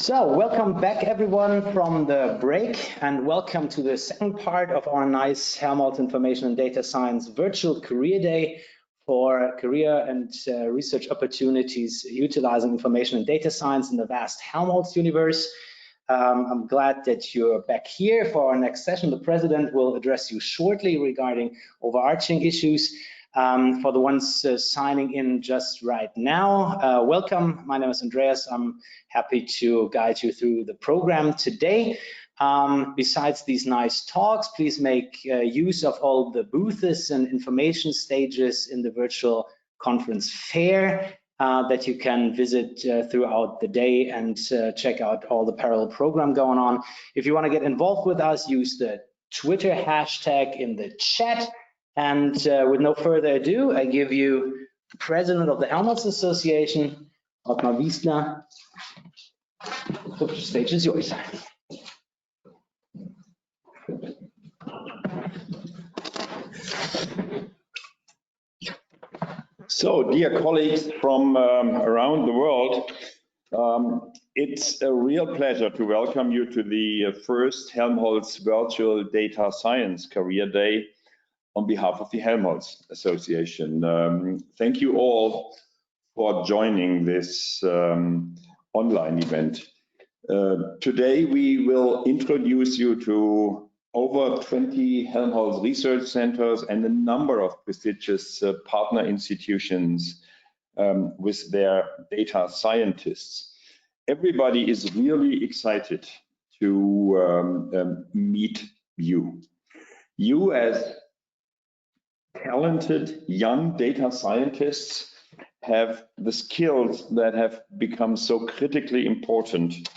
So welcome back everyone from the break, and welcome to the second part of our nice Helmholtz Information and Data Science virtual career day for career and research opportunities utilizing information and data science in the vast Helmholtz universe. I'm glad that you're back here for our next session. The president will address you shortly regarding overarching issues. For the ones signing in just right now, welcome. My name is Andreas. I'm happy to guide you through the program today. Besides these nice talks, please make use of all the booths and information stages in the virtual conference fair that you can visit throughout the day and check out all the parallel program going on. If you want to get involved with us, use the Twitter hashtag in the chat. And with no further ado, I give you the president of the Helmholtz Association, Otmar Wiestler. The stage is yours. So, dear colleagues from around the world, it's a real pleasure to welcome you to the first Helmholtz Virtual Data Science Career Day on behalf of the Helmholtz Association. Thank you all for joining this online event. Today we will introduce you to over 20 Helmholtz research centers and a number of prestigious partner institutions with their data scientists. Everybody is really excited to meet you. You as talented young data scientists have the skills that have become so critically important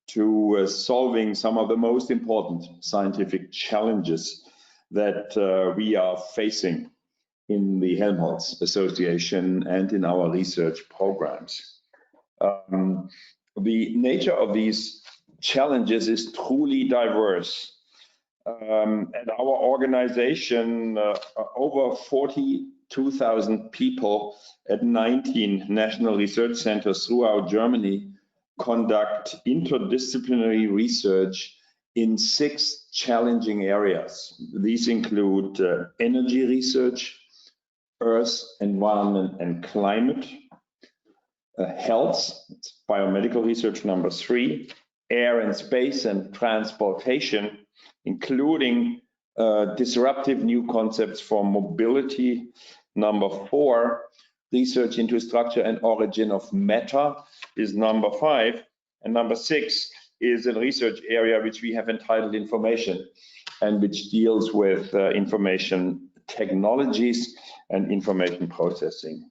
to solving some of the most important scientific challenges that we are facing in the Helmholtz Association and in our research programs. The nature of these challenges is truly diverse. At our organization, over 42,000 people at 19 national research centers throughout Germany conduct interdisciplinary research in 6 challenging areas. These include energy research, earth, environment and climate, health, biomedical research number 3, air and space and transportation, including disruptive new concepts for mobility. Number 4, research into structure and origin of matter is number 5. And number 6 is a research area which we have entitled information and which deals with information technologies and information processing.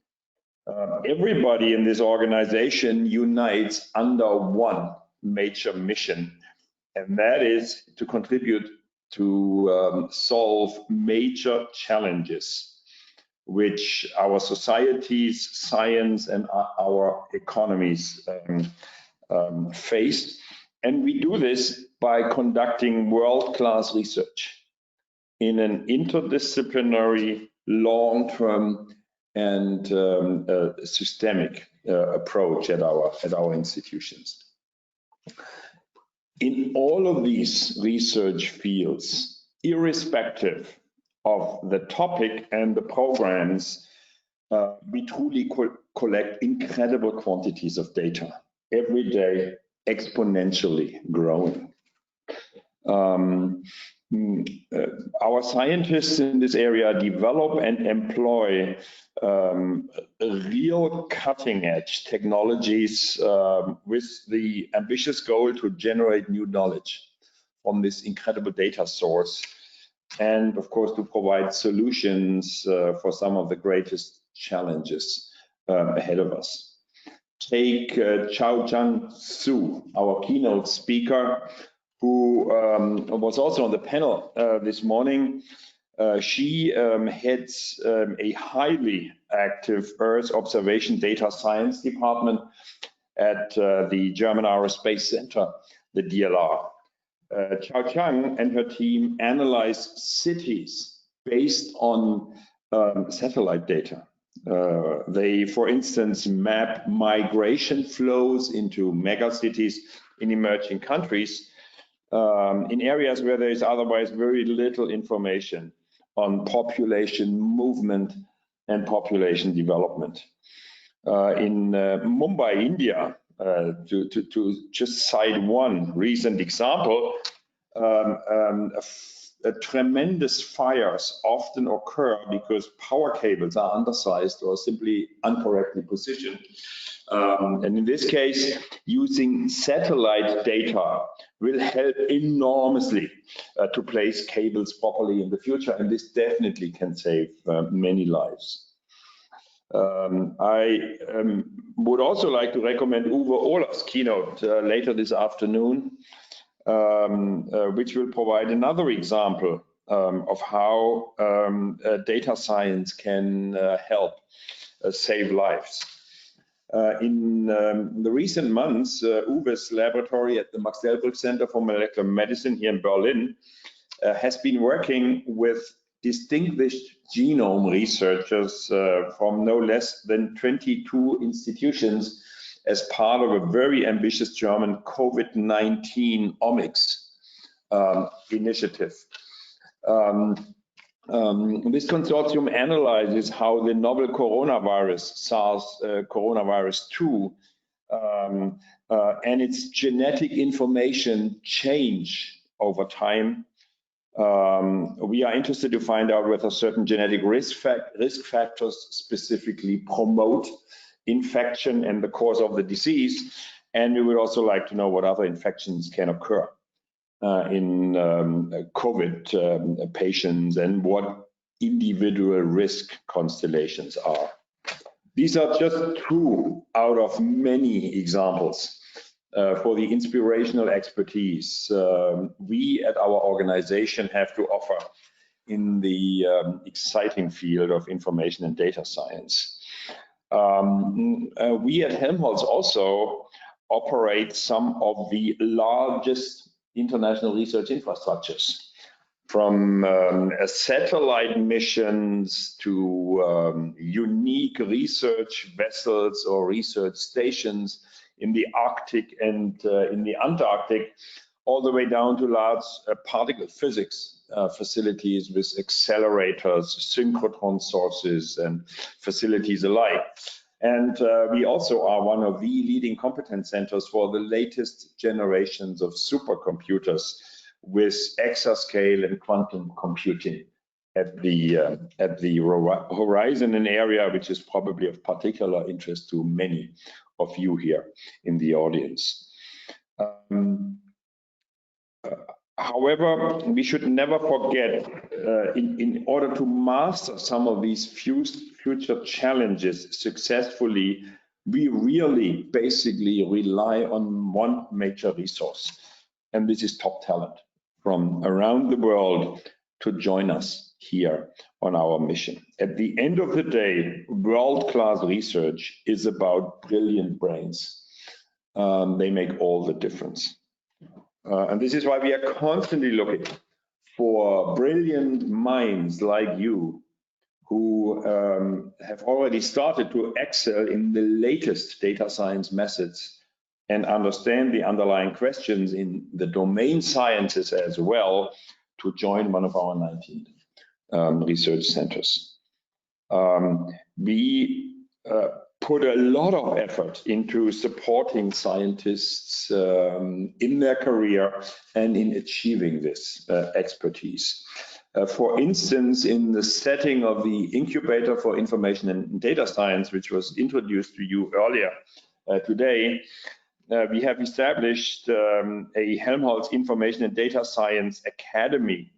Everybody in this organization unites under one major mission, and that is to contribute to solve major challenges which our societies, science, and our economies face. And we do this by conducting world-class research in an interdisciplinary, long-term, and systemic approach at our institutions. In all of these research fields, irrespective of the topic and the programs, we truly collect incredible quantities of data every day, exponentially growing. Our scientists in this area develop and employ real cutting-edge technologies with the ambitious goal to generate new knowledge from this incredible data source, and of course to provide solutions for some of the greatest challenges ahead of us. Take Chao-Chang Su, our keynote speaker, who was also on the panel this morning. She heads a highly active Earth observation data science department at the German Aerospace Center, the DLR. Chao-Chang and her team analyze cities based on satellite data. They, for instance, map migration flows into megacities in emerging countries, in areas where there is otherwise very little information on population movement and population development. In Mumbai, India, to just cite one recent example, tremendous fires often occur because power cables are undersized or simply incorrectly positioned. And in this case, using satellite data will help enormously to place cables properly in the future, and this definitely can save many lives. I would also like to recommend Uwe Olaf's keynote later this afternoon, which will provide another example of how data science can help save lives. In the recent months, Uwe's laboratory at the Max Delbrück Center for Molecular Medicine here in Berlin has been working with distinguished genome researchers from no less than 22 institutions as part of a very ambitious German COVID-19 omics initiative. This consortium analyzes how the novel coronavirus, SARS coronavirus 2, and its genetic information change over time. We are interested to find out whether certain genetic risk factors specifically promote infection and the cause of the disease, and we would also like to know what other infections can occur in COVID patients and what individual risk constellations are. These are just two out of many examples for the inspirational expertise we at our organization have to offer in the exciting field of information and data science. We at Helmholtz also operate some of the largest international research infrastructures, from satellite missions to unique research vessels or research stations in the Arctic and in the Antarctic, all the way down to large particle physics facilities with accelerators, synchrotron sources, and facilities alike. And we also are one of the leading competence centers for the latest generations of supercomputers with exascale and quantum computing at the horizon, an area which is probably of particular interest to many of you here in the audience. However, we should never forget, in order to master some of these future challenges successfully, we really basically rely on one major resource, and this is top talent from around the world to join us here on our mission. At the end of the day, world-class research is about brilliant brains. They make all the difference. And this is why we are constantly looking for brilliant minds like you who have already started to excel in the latest data science methods and understand the underlying questions in the domain sciences as well, to join one of our 19 research centers. We put a lot of effort into supporting scientists in their career and in achieving this expertise. For instance, in the setting of the Incubator for Information and Data Science, which was introduced to you earlier today, we have established a Helmholtz Information and Data Science Academy,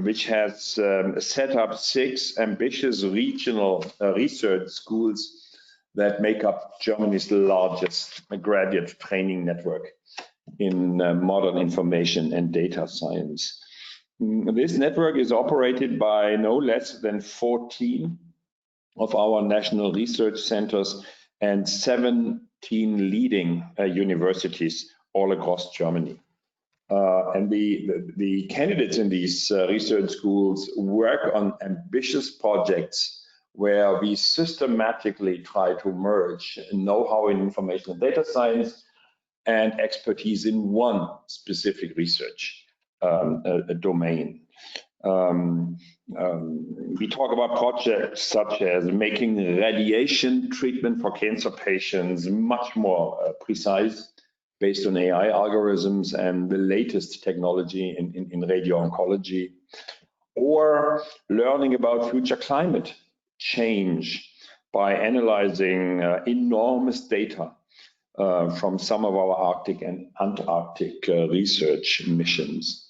which has set up 6 ambitious regional research schools that make up Germany's largest graduate training network in modern information and data science. This network is operated by no less than 14 of our national research centers and 17 leading universities all across Germany. And the candidates in these research schools work on ambitious projects where we systematically try to merge know-how in information and data science and expertise in one specific research domain. We talk about projects such as making radiation treatment for cancer patients much more precise based on AI algorithms and the latest technology in radio-oncology, or learning about future climate change by analyzing enormous data from some of our Arctic and Antarctic research missions.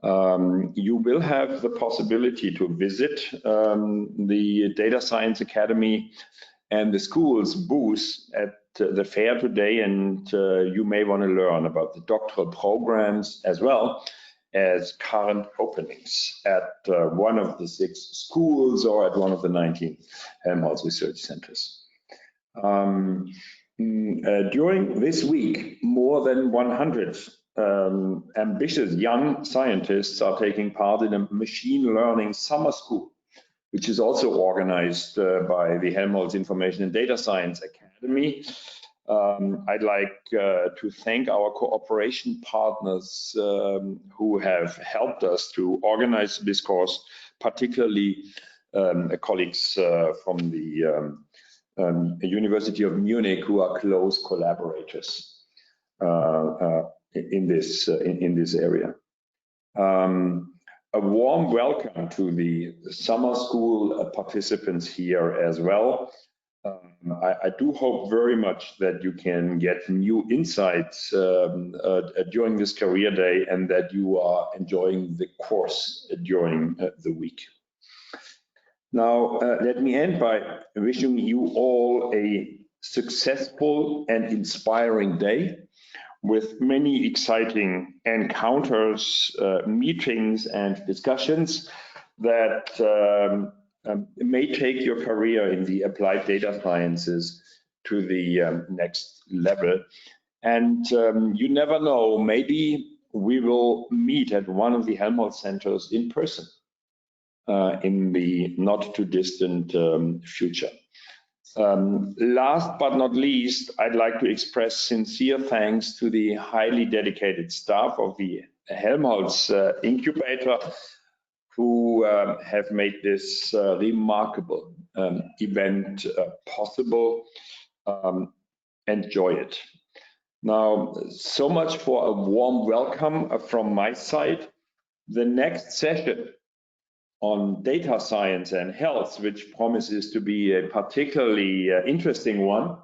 You will have the possibility to visit the Data Science Academy and the school's booth at the fair today, and you may want to learn about the doctoral programs as well as current openings at one of the 6 schools or at one of the 19 Helmholtz research centers. During this week, more than 100 ambitious young scientists are taking part in a machine learning summer school, which is also organized by the Helmholtz Information and Data Science Academy. I'd like to thank our cooperation partners who have helped us to organize this course, particularly colleagues from the University of Munich, who are close collaborators in this area. A warm welcome to the summer school participants here as well. I do hope very much that you can get new insights during this career day and that you are enjoying the course during the week. Now, let me end by wishing you all a successful and inspiring day with many exciting encounters, meetings, and discussions that may take your career in the applied data sciences to the next level. And you never know, maybe we will meet at one of the Helmholtz centers in person in the not too distant future. Last but not least, I'd like to express sincere thanks to the highly dedicated staff of the Helmholtz incubator who have made this remarkable event possible. Enjoy it. Now, so much for a warm welcome from my side. The next session on data science and health, which promises to be a particularly interesting one,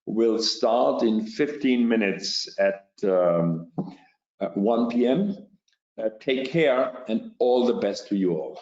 will start in 15 minutes at 1 p.m. Take care and all the best to you all.